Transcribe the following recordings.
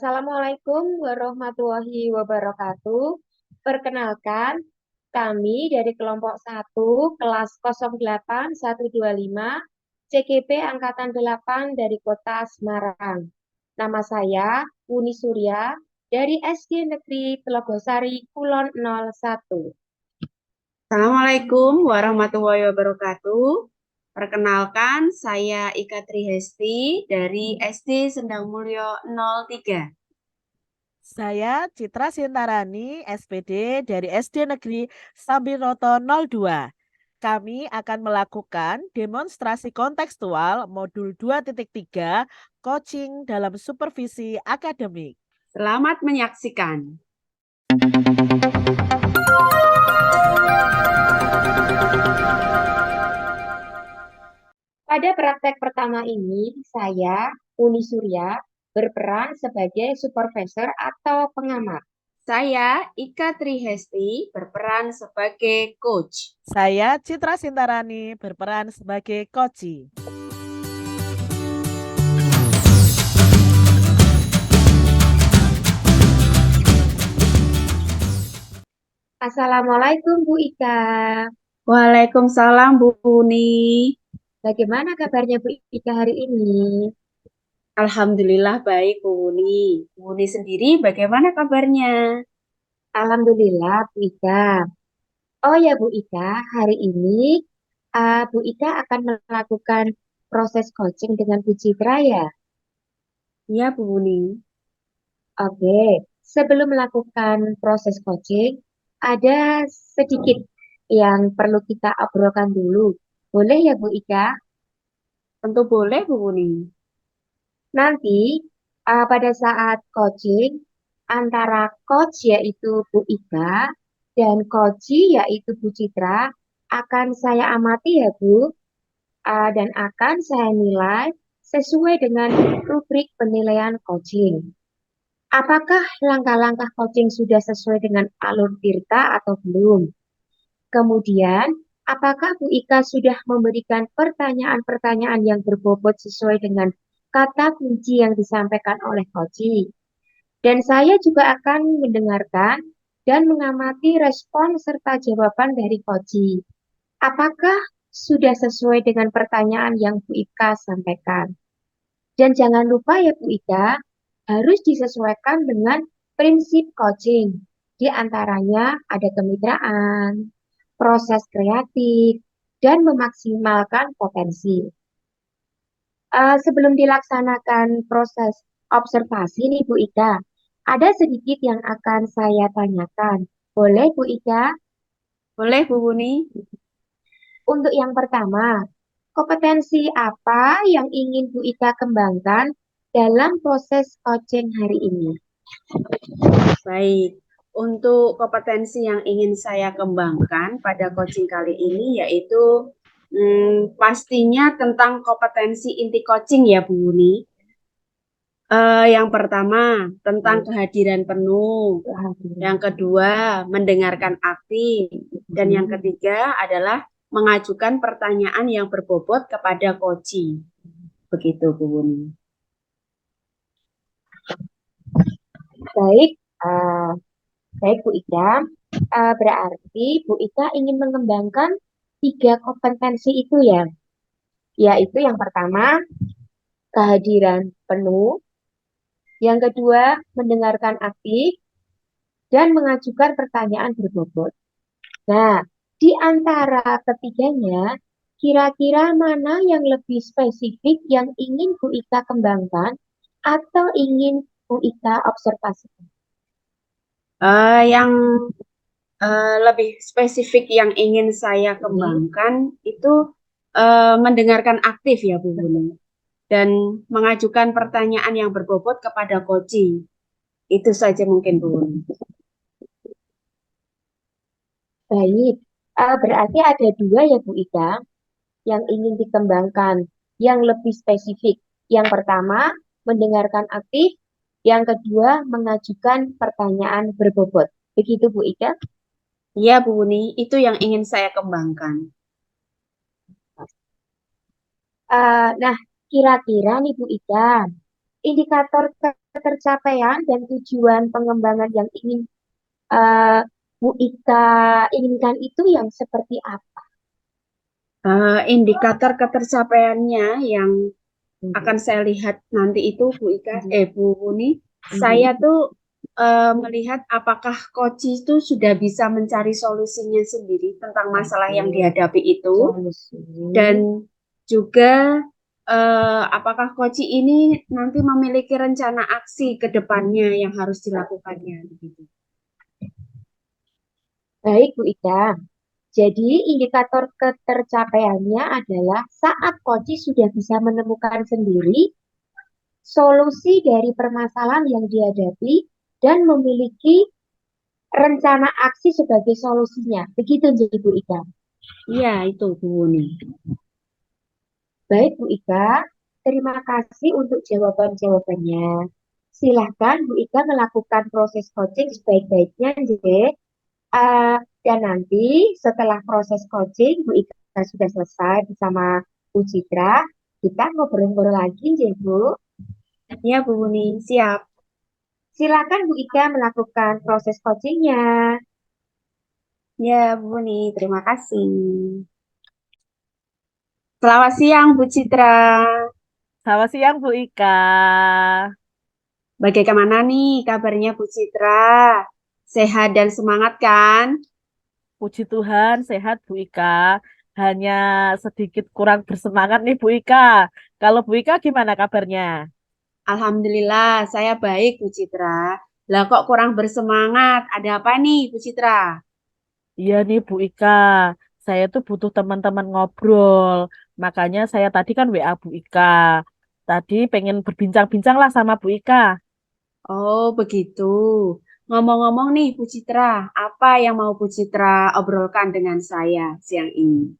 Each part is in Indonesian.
Assalamualaikum warahmatullahi wabarakatuh. Perkenalkan, kami dari kelompok 1 kelas 08125 CGP Angkatan 8 dari Kota Semarang. Nama saya Uni Surya dari SD Negeri Telogosari Kulon 01. Assalamualaikum warahmatullahi wabarakatuh. Perkenalkan, saya Ika Trihesti dari SD Sendang Mulyo 03. Saya Citra Sintarani, SPD dari SD Negeri Sambiroto 02. Kami akan melakukan demonstrasi kontekstual modul 2.3 coaching dalam supervisi akademik. Selamat menyaksikan. Pada praktek pertama ini, saya, Uni Surya, berperan sebagai supervisor atau pengamat. Saya Ika Trihesti berperan sebagai coach. Saya Citra Sintarani berperan sebagai coach. Assalamualaikum Bu Ika. Waalaikumsalam Bu Uni. Bagaimana kabarnya Bu Ika hari ini? Alhamdulillah baik Bu Uni. Bu Uni sendiri bagaimana kabarnya? Alhamdulillah Bu Ika. Oh ya Bu Ika, hari ini Bu Ika akan melakukan proses coaching dengan Bu Citra ya? Iya Bu Uni. Oke, sebelum melakukan proses coaching, ada sedikit yang perlu kita obrolkan dulu. Boleh ya Bu Ika? Tentu boleh Bu Uni. Nanti pada saat coaching antara coach yaitu Bu Ika dan coachi yaitu Bu Citra akan saya amati ya Bu, dan akan saya nilai sesuai dengan rubrik penilaian coaching. Apakah langkah-langkah coaching sudah sesuai dengan alur Tirta atau belum? Kemudian, apakah Bu Ika sudah memberikan pertanyaan-pertanyaan yang berbobot sesuai dengan kata kunci yang disampaikan oleh coaching? Dan saya juga akan mendengarkan dan mengamati respon serta jawaban dari coaching. Apakah sudah sesuai dengan pertanyaan yang Bu Ika sampaikan? Dan jangan lupa ya Bu Ika, harus disesuaikan dengan prinsip coaching. Di antaranya ada kemitraan, proses kreatif, dan memaksimalkan potensi. Sebelum dilaksanakan proses observasi nih Bu Ika, ada sedikit yang akan saya tanyakan. Boleh Bu Ika? Boleh Bu Uni? Untuk yang pertama, kompetensi apa yang ingin Bu Ika kembangkan dalam proses coaching hari ini? Baik, untuk kompetensi yang ingin saya kembangkan pada coaching kali ini yaitu pastinya tentang kompetensi inti coaching ya Bu Uni. Yang pertama tentang kehadiran penuh, yang kedua mendengarkan aktif, dan yang ketiga adalah mengajukan pertanyaan yang berbobot kepada coaching. Begitu Bu Uni. Baik, baik Bu Ika. Berarti Bu Ika ingin mengembangkan 3 kompetensi itu ya, yaitu yang pertama kehadiran penuh, yang kedua mendengarkan aktif, dan mengajukan pertanyaan berbobot. Nah, di antara ketiganya, kira-kira mana yang lebih spesifik yang ingin Bu Ika kembangkan atau ingin Bu Ika observasikan? Yang lebih spesifik yang ingin saya kembangkan itu mendengarkan aktif ya Bu Buni, dan mengajukan pertanyaan yang berbobot kepada coaching. Itu saja mungkin Bu Buni. Baik, berarti ada 2 ya Bu Ika yang ingin dikembangkan yang lebih spesifik. Yang pertama, mendengarkan aktif. Yang kedua, mengajukan pertanyaan berbobot. Begitu Bu Ika? Iya Bu Buni, itu yang ingin saya kembangkan. Nah, kira-kira nih Bu Ika, indikator ketercapaian dan tujuan pengembangan yang ingin eh, Bu Ika inginkan itu yang seperti apa? Indikator ketercapaiannya yang akan saya lihat nanti itu Bu Uni, saya tuh melihat apakah Koci itu sudah bisa mencari solusinya sendiri tentang masalah yang dihadapi itu, Solusi. dan juga apakah Koci ini nanti memiliki rencana aksi ke depannya yang harus dilakukannya begitu. Baik, Bu Ika. Jadi, indikator ketercapaiannya adalah saat coach sudah bisa menemukan sendiri solusi dari permasalahan yang dihadapi dan memiliki rencana aksi sebagai solusinya. Begitu, jadi Bu Ika. Iya, itu Bu Uni. Baik, Bu Ika. Terima kasih untuk jawaban-jawabannya. Silahkan Bu Ika melakukan proses coaching sebaik-baiknya, dan nanti setelah proses coaching, Bu Ika sudah selesai bersama Bu Citra, kita ngobrol-ngobrol lagi, ya Bu. Ya Bu Uni, siap. Silakan Bu Ika melakukan proses coachingnya. Ya Bu Uni, terima kasih. Selamat siang Bu Citra. Selamat siang, Bu Ika. Bagaimana nih kabarnya Bu Citra? Sehat dan semangat kan? Puji Tuhan, sehat, Bu Ika. Hanya sedikit kurang bersemangat nih, Bu Ika. Kalau Bu Ika gimana kabarnya? Alhamdulillah, saya baik Bu Citra. Lah kok kurang bersemangat? Ada apa nih Bu Citra? Iya nih, Bu Ika. Saya tuh butuh teman-teman ngobrol. Makanya saya tadi kan WA Bu Ika. Tadi pengen berbincang-bincang lah sama Bu Ika. Oh begitu. Ngomong-ngomong nih Bu Citra, apa yang mau Bu Citra obrolkan dengan saya siang ini?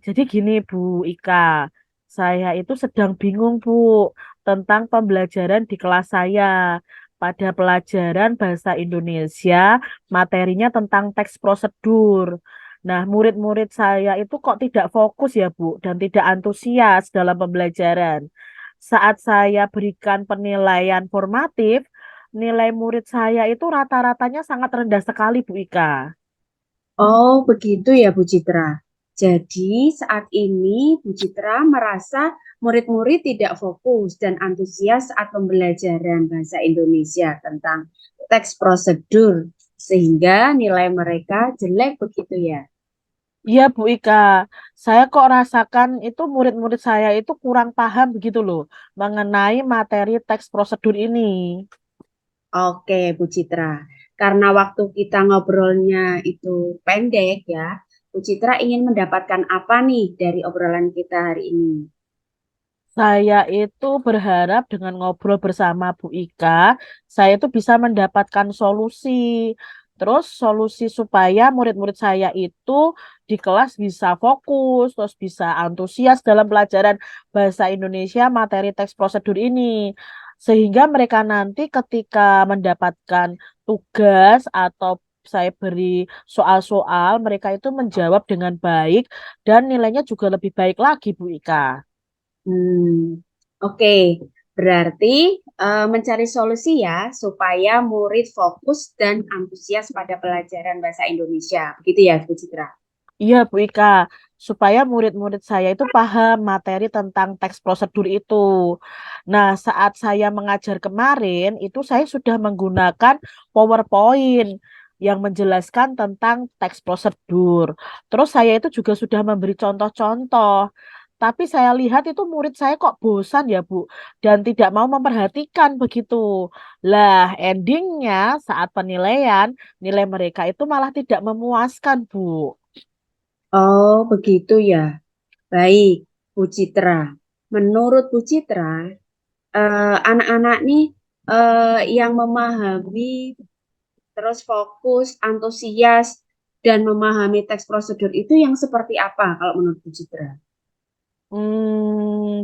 Jadi gini Bu Ika, saya itu sedang bingung Bu tentang pembelajaran di kelas saya. Pada pelajaran bahasa Indonesia, materinya tentang teks prosedur. Nah, murid-murid saya itu kok tidak fokus ya Bu, dan tidak antusias dalam pembelajaran. Saat saya berikan penilaian formatif, nilai murid saya itu rata-ratanya sangat rendah sekali Bu Ika. Oh, begitu ya Bu Citra. Jadi saat ini Bu Citra merasa murid-murid tidak fokus dan antusias saat pembelajaran bahasa Indonesia tentang teks prosedur sehingga nilai mereka jelek begitu ya. Iya Bu Ika, saya kok rasakan itu murid-murid saya itu kurang paham begitu loh mengenai materi teks prosedur ini. Oke, Bu Citra. Karena waktu kita ngobrolnya itu pendek ya, Bu Citra ingin mendapatkan apa nih dari obrolan kita hari ini? Saya itu berharap dengan ngobrol bersama Bu Ika, saya itu bisa mendapatkan solusi. Terus solusi supaya murid-murid saya itu di kelas bisa fokus, terus bisa antusias dalam pelajaran bahasa Indonesia materi teks prosedur ini. Sehingga mereka nanti ketika mendapatkan tugas atau saya beri soal-soal, mereka itu menjawab dengan baik dan nilainya juga lebih baik lagi, Bu Ika. Oke. Berarti mencari solusi ya supaya murid fokus dan antusias pada pelajaran bahasa Indonesia. Begitu ya, Bu Citra? Iya, Bu Ika, supaya murid-murid saya itu paham materi tentang teks prosedur itu. Nah, saat saya mengajar kemarin, itu saya sudah menggunakan PowerPoint yang menjelaskan tentang teks prosedur. Terus saya itu juga sudah memberi contoh-contoh. Tapi saya lihat itu murid saya kok bosan ya, Bu, dan tidak mau memperhatikan begitu. Lah, endingnya saat penilaian, nilai mereka itu malah tidak memuaskan, Bu. Oh, begitu ya. Baik, Bu Citra. Menurut Bu Citra, anak-anak nih yang memahami terus fokus, antusias, dan memahami teks prosedur itu yang seperti apa kalau menurut Bu Citra?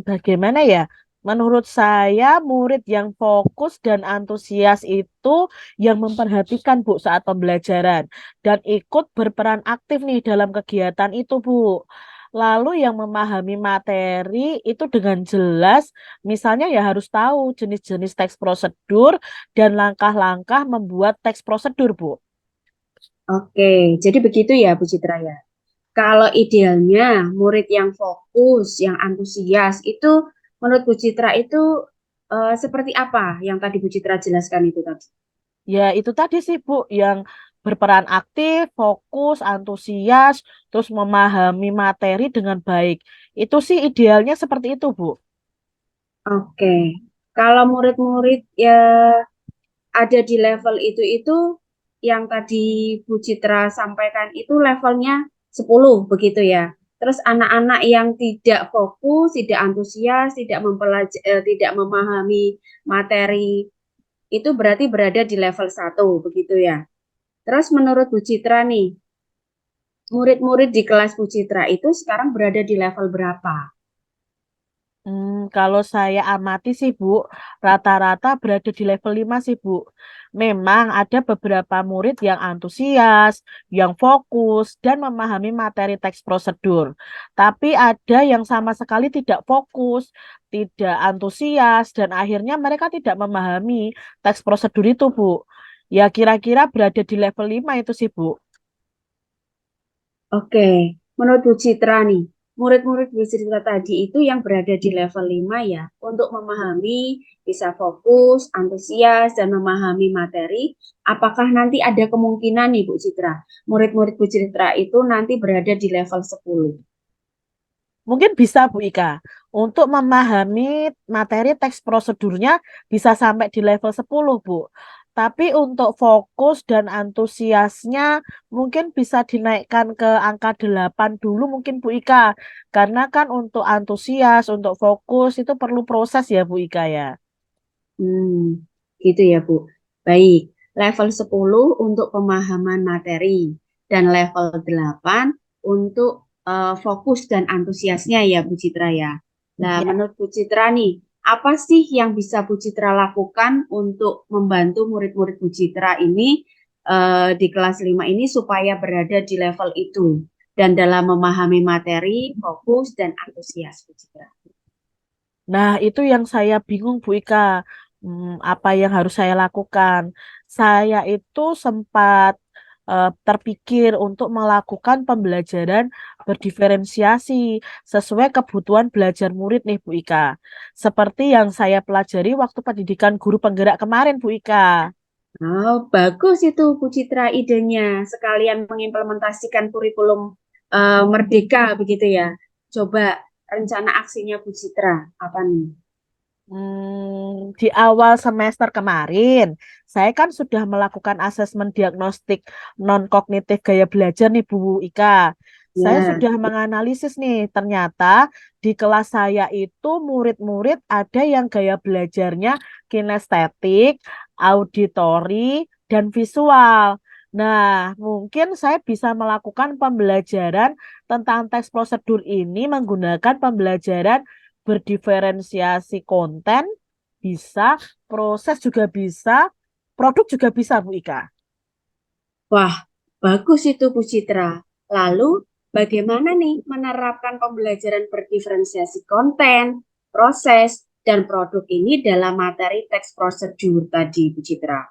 Bagaimana ya? Menurut saya, murid yang fokus dan antusias itu yang memperhatikan Bu saat pembelajaran dan ikut berperan aktif nih dalam kegiatan itu Bu. Lalu yang memahami materi itu dengan jelas, misalnya ya harus tahu jenis-jenis teks prosedur dan langkah-langkah membuat teks prosedur, Bu. Oke, jadi begitu ya Bu Citra ya. Kalau idealnya murid yang fokus, yang antusias itu menurut Bu Citra itu seperti apa yang tadi Bu Citra jelaskan itu tadi? Ya itu tadi sih, Bu, yang berperan aktif, fokus, antusias, terus memahami materi dengan baik. Itu sih idealnya seperti itu, Bu. Oke, kalau murid-murid ya ada di level itu yang tadi Bu Citra sampaikan itu levelnya 10 begitu ya. Terus anak-anak yang tidak fokus, tidak antusias, tidak memahami materi itu berarti berada di level 1 begitu ya. Terus menurut Bu Citra nih, murid-murid di kelas Bu Citra itu sekarang berada di level berapa? Kalau saya amati sih, Bu, rata-rata berada di level 5 sih, Bu. Memang ada beberapa murid yang antusias, yang fokus, dan memahami materi teks prosedur. Tapi ada yang sama sekali tidak fokus, tidak antusias, dan akhirnya mereka tidak memahami teks prosedur itu, Bu. Ya, kira-kira berada di level 5 itu sih, Bu. Oke, menurut Bu Citra nih, murid-murid Bu Citra tadi itu yang berada di level 5 ya, untuk memahami, bisa fokus, antusias, dan memahami materi, apakah nanti ada kemungkinan nih Bu Citra, murid-murid Bu Citra itu nanti berada di level 10? Mungkin bisa Bu Ika, untuk memahami materi teks prosedurnya bisa sampai di level 10 Bu. Tapi untuk fokus dan antusiasnya mungkin bisa dinaikkan ke angka 8 dulu mungkin Bu Ika. Karena kan untuk antusias, untuk fokus itu perlu proses ya Bu Ika ya. Hmm, gitu ya Bu. Baik, level 10 untuk pemahaman materi dan level 8 untuk fokus dan antusiasnya ya Bu Citra ya. Nah, Ya. menurut Bu Citra nih, apa sih yang bisa Bu Citra lakukan untuk membantu murid-murid Bu Citra ini di kelas 5 ini supaya berada di level itu dan dalam memahami materi, fokus dan antusias Bu Citra? Nah, itu yang saya bingung, Bu Ika. Apa yang harus saya lakukan? Saya itu sempat terpikir untuk melakukan pembelajaran berdiferensiasi sesuai kebutuhan belajar murid nih, Bu Ika. Seperti yang saya pelajari waktu pendidikan guru penggerak kemarin, Bu Ika. Oh, bagus itu Bu Citra idenya. Sekalian mengimplementasikan kurikulum Merdeka begitu ya. Coba rencana aksinya Bu Citra apa nih? Di awal semester kemarin, saya kan sudah melakukan asesmen diagnostik non-kognitif gaya belajar nih Bu Ika. Saya Ya, sudah menganalisis nih, ternyata di kelas saya itu murid-murid ada yang gaya belajarnya kinestetik, auditori, dan visual. Nah, mungkin saya bisa melakukan pembelajaran tentang teks prosedur ini menggunakan pembelajaran berdiferensiasi konten bisa, proses juga bisa, produk juga bisa, Bu Ika. wah, bagus itu Bu Citra. Lalu bagaimana nih menerapkan pembelajaran berdiferensiasi konten, proses, dan produk ini dalam materi teks prosedur tadi Bu Citra?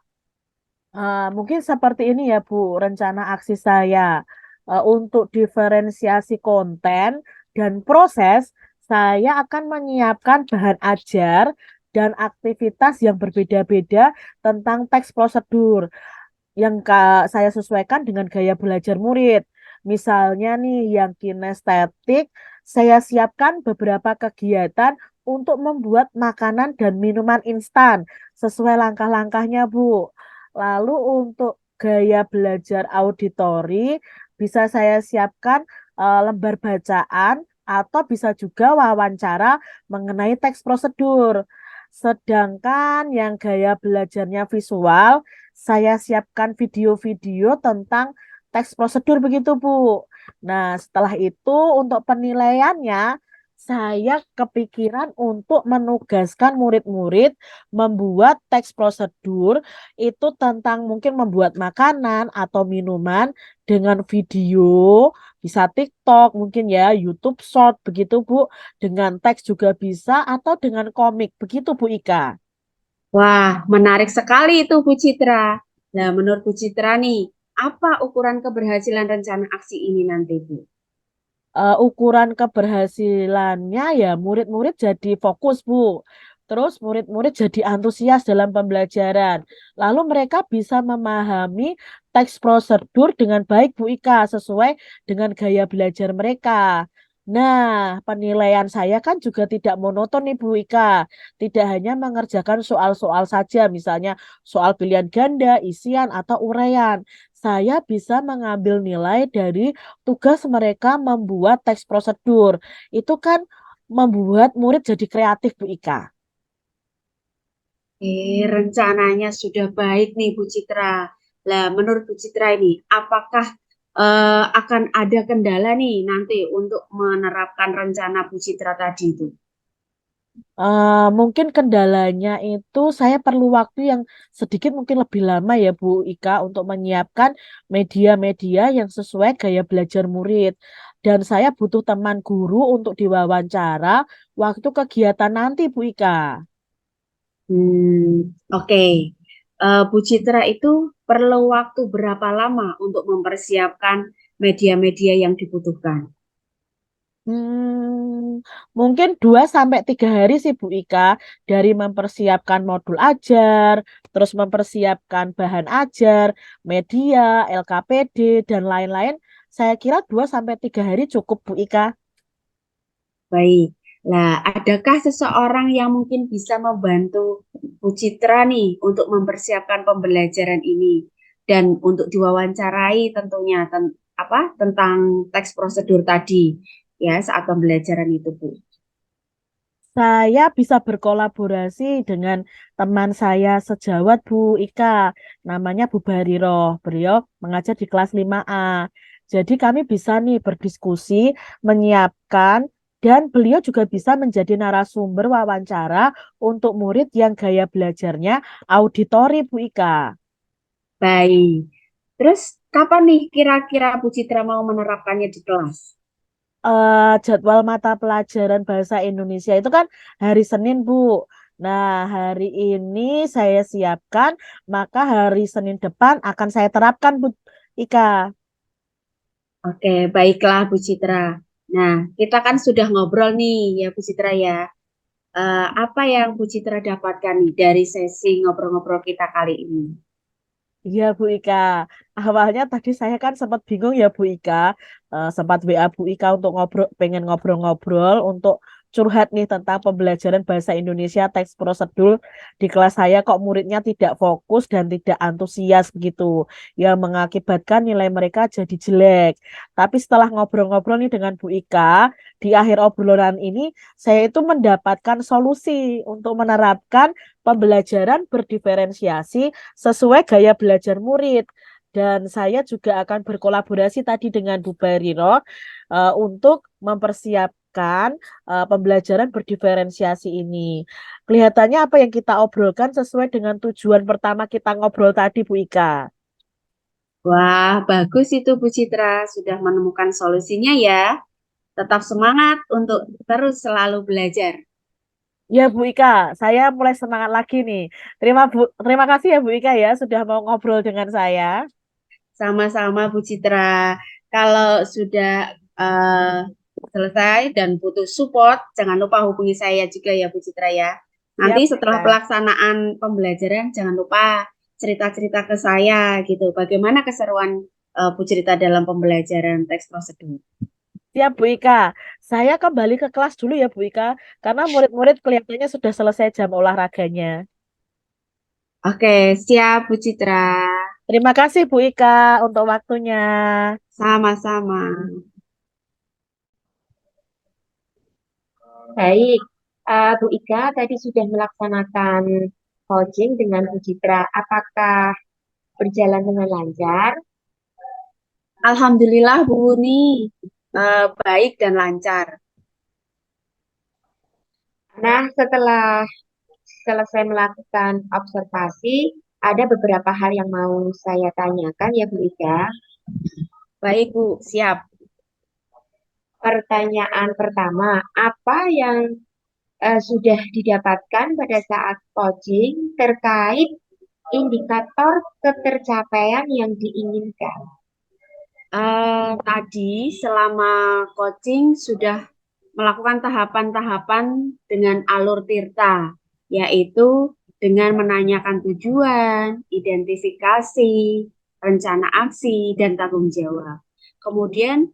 Mungkin seperti ini ya, Bu, rencana aksi saya. Untuk diferensiasi konten dan proses, saya akan menyiapkan bahan ajar dan aktivitas yang berbeda-beda tentang teks prosedur yang saya sesuaikan dengan gaya belajar murid. Misalnya nih yang kinestetik, saya siapkan beberapa kegiatan untuk membuat makanan dan minuman instan sesuai langkah-langkahnya, Bu. Lalu untuk gaya belajar auditori, bisa saya siapkan lembar bacaan atau bisa juga wawancara mengenai teks prosedur. Sedangkan yang gaya belajarnya visual, saya siapkan video-video tentang teks prosedur begitu, Bu. Nah, setelah itu untuk penilaiannya, Saya kepikiran untuk menugaskan murid-murid membuat teks prosedur itu tentang mungkin membuat makanan atau minuman dengan video, bisa TikTok, mungkin ya YouTube Short begitu Bu, dengan teks juga bisa atau dengan komik begitu Bu Ika. Wah, menarik sekali itu Bu Citra. Nah, menurut Bu Citra nih, apa ukuran keberhasilan rencana aksi ini nanti, Bu? Ukuran keberhasilannya ya murid-murid jadi fokus, Bu. Terus murid-murid jadi antusias dalam pembelajaran. Lalu mereka bisa memahami teks prosedur dengan baik, Bu Ika, sesuai dengan gaya belajar mereka. Nah, penilaian saya kan juga tidak monoton nih, Bu Ika. Tidak hanya mengerjakan soal-soal saja, misalnya soal pilihan ganda, isian, atau uraian. Saya bisa mengambil nilai dari tugas mereka membuat teks prosedur. Itu kan membuat murid jadi kreatif, Bu Ika. Rencananya sudah baik nih Bu Citra. Lah, menurut Bu Citra ini, apakah akan ada kendala nih nanti untuk menerapkan rencana Bu Citra tadi itu? Mungkin kendalanya itu saya perlu waktu yang sedikit mungkin lebih lama ya Bu Ika untuk menyiapkan media-media yang sesuai gaya belajar murid. Dan saya butuh teman guru untuk diwawancara waktu kegiatan nanti Bu Ika. Oke. Bu Citra itu perlu waktu berapa lama untuk mempersiapkan media-media yang dibutuhkan? Mungkin 2 sampai 3 hari sih Bu Ika dari mempersiapkan modul ajar, terus mempersiapkan bahan ajar, media, LKPD, dan lain-lain. Saya kira 2 sampai 3 hari cukup Bu Ika. Baik. Nah, adakah seseorang yang mungkin bisa membantu Bu Citra nih untuk mempersiapkan pembelajaran ini dan untuk diwawancarai tentunya tentang teks prosedur tadi ya saat pembelajaran itu, Bu. Saya bisa berkolaborasi dengan teman saya sejawat Bu Ika, namanya Bu Bariroh. Beliau mengajar di kelas 5A. Jadi kami bisa nih berdiskusi, menyiapkan, dan beliau juga bisa menjadi narasumber wawancara untuk murid yang gaya belajarnya auditori Bu Ika. Baik. Terus kapan nih kira-kira Bu Citra mau menerapkannya di kelas? Jadwal mata pelajaran bahasa Indonesia itu kan hari Senin, Bu. Nah, hari ini saya siapkan, maka hari Senin depan akan saya terapkan, Bu Ika. Oke, baiklah Bu Citra. Nah, kita kan sudah ngobrol nih ya Bu Citra ya. Apa yang Bu Citra dapatkan nih dari sesi ngobrol-ngobrol kita kali ini? Iya, Bu Ika. Awalnya tadi saya kan sempat bingung ya, Bu Ika. Sempat WA Bu Ika untuk ngobrol, pengen ngobrol-ngobrol untuk curhat nih tentang pembelajaran bahasa Indonesia teks prosedur di kelas saya kok muridnya tidak fokus dan tidak antusias begitu, yang mengakibatkan nilai mereka jadi jelek. Tapi setelah ngobrol-ngobrol nih dengan Bu Ika, di akhir obrolan ini saya itu mendapatkan solusi untuk menerapkan pembelajaran berdiferensiasi sesuai gaya belajar murid. Dan saya juga akan berkolaborasi tadi dengan Bu Bariro untuk mempersiapkan pembelajaran berdiferensiasi ini. Kelihatannya apa yang kita obrolkan sesuai dengan tujuan pertama kita ngobrol tadi, Bu Ika. Wah, bagus itu Bu Citra sudah menemukan solusinya ya. Tetap semangat untuk terus selalu belajar. Ya, Bu Ika, saya mulai semangat lagi nih. Terima kasih ya Bu Ika ya sudah mau ngobrol dengan saya. Sama-sama Bu Citra. Kalau sudah selesai dan butuh support, jangan lupa hubungi saya juga ya Bu Citra ya. Ya, Nanti Bu setelah Ika. pelaksanaan pembelajaran, jangan lupa cerita-cerita ke saya gitu. Bagaimana keseruan Bu Citra dalam pembelajaran teks prosedur. Siap, Bu Ika. Saya kembali ke kelas dulu ya, Bu Ika. Karena murid-murid kelihatannya sudah selesai jam olahraganya. Oke, siap Bu Citra. Terima kasih, Bu Ika, untuk waktunya. Sama-sama. Baik, Bu Ika tadi sudah melaksanakan coaching dengan Bu Citra. Apakah berjalan dengan lancar? Alhamdulillah Bu Uni, baik dan lancar. Nah, setelah selesai melakukan observasi, ada beberapa hal yang mau saya tanyakan ya Bu Ida. Baik, Bu, siap. Pertanyaan pertama, apa yang sudah didapatkan pada saat coaching terkait indikator ketercapaian yang diinginkan? Tadi selama coaching sudah melakukan tahapan-tahapan dengan alur Tirta, yaitu dengan menanyakan tujuan, identifikasi, rencana aksi, dan tanggung jawab. Kemudian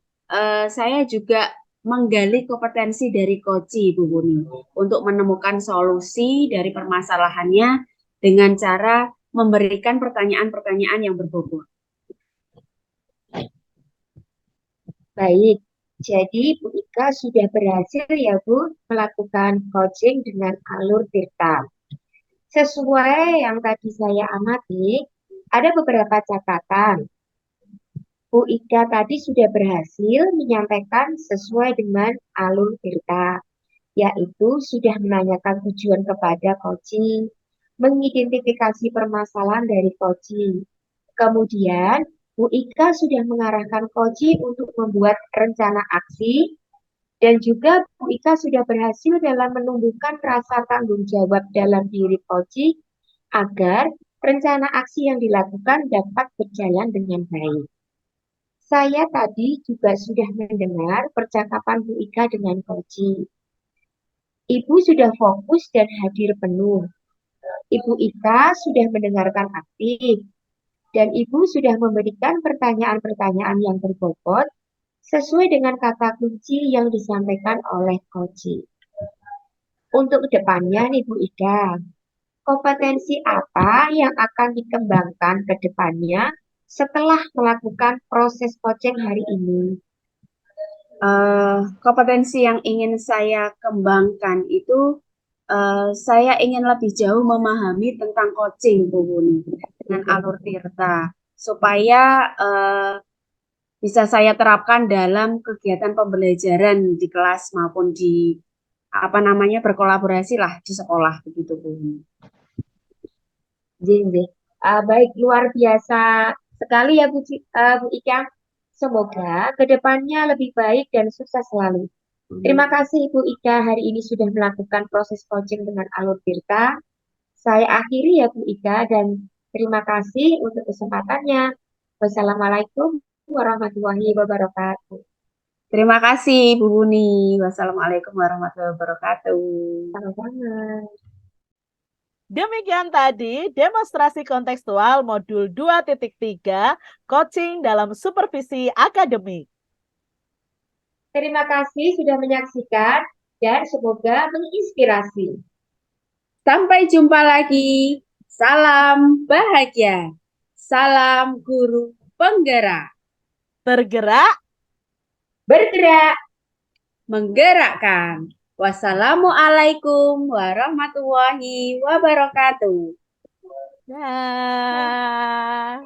saya juga menggali kompetensi dari coach Bu Buni untuk menemukan solusi dari permasalahannya dengan cara memberikan pertanyaan-pertanyaan yang berbobot. Baik, jadi Bu Ika sudah berhasil ya Bu melakukan coaching dengan alur Tirta. Sesuai yang tadi saya amati, ada beberapa catatan. Bu Ika tadi sudah berhasil menyampaikan sesuai dengan alur Tirta, yaitu sudah menanyakan tujuan kepada coaching, mengidentifikasi permasalahan dari coaching. Kemudian, Bu Ika sudah mengarahkan coaching untuk membuat rencana aksi, dan juga Bu Ika sudah berhasil dalam menumbuhkan rasa tanggung jawab dalam diri coaching agar rencana aksi yang dilakukan dapat berjalan dengan baik. Saya tadi juga sudah mendengar percakapan Bu Ika dengan coaching. Ibu sudah fokus dan hadir penuh. Ibu Ika sudah mendengarkan aktif, dan Ibu sudah memberikan pertanyaan-pertanyaan yang berbobot sesuai dengan kata kunci yang disampaikan oleh coaching. Untuk kedepannya nih Bu Ika, kompetensi apa yang akan dikembangkan ke depannya setelah melakukan proses coaching hari ini? Kompetensi yang ingin saya kembangkan itu saya ingin lebih jauh memahami tentang coaching Bu Buni dengan alur Tirta supaya bisa saya terapkan dalam kegiatan pembelajaran di kelas maupun di apa namanya berkolaborasi lah di sekolah begitu Bu Buni. Jin, baik, luar biasa sekali ya Bu Ika. Semoga kedepannya lebih baik dan sukses selalu. Terima kasih Ibu Ika hari ini sudah melakukan proses coaching dengan alur Tirta. Saya akhiri ya Bu Ika dan terima kasih untuk kesempatannya. Wassalamualaikum warahmatullahi wabarakatuh. Terima kasih Bu Buni. Wassalamualaikum warahmatullahi wabarakatuh. Sama-sama. Demikian tadi demonstrasi kontekstual modul 2.3 coaching dalam supervisi akademik. Terima kasih sudah menyaksikan dan semoga menginspirasi. Sampai jumpa lagi. Salam bahagia. Salam guru penggerak. Tergerak, Bergerak. Menggerakkan. Wassalamualaikum warahmatullahi wabarakatuh. nah.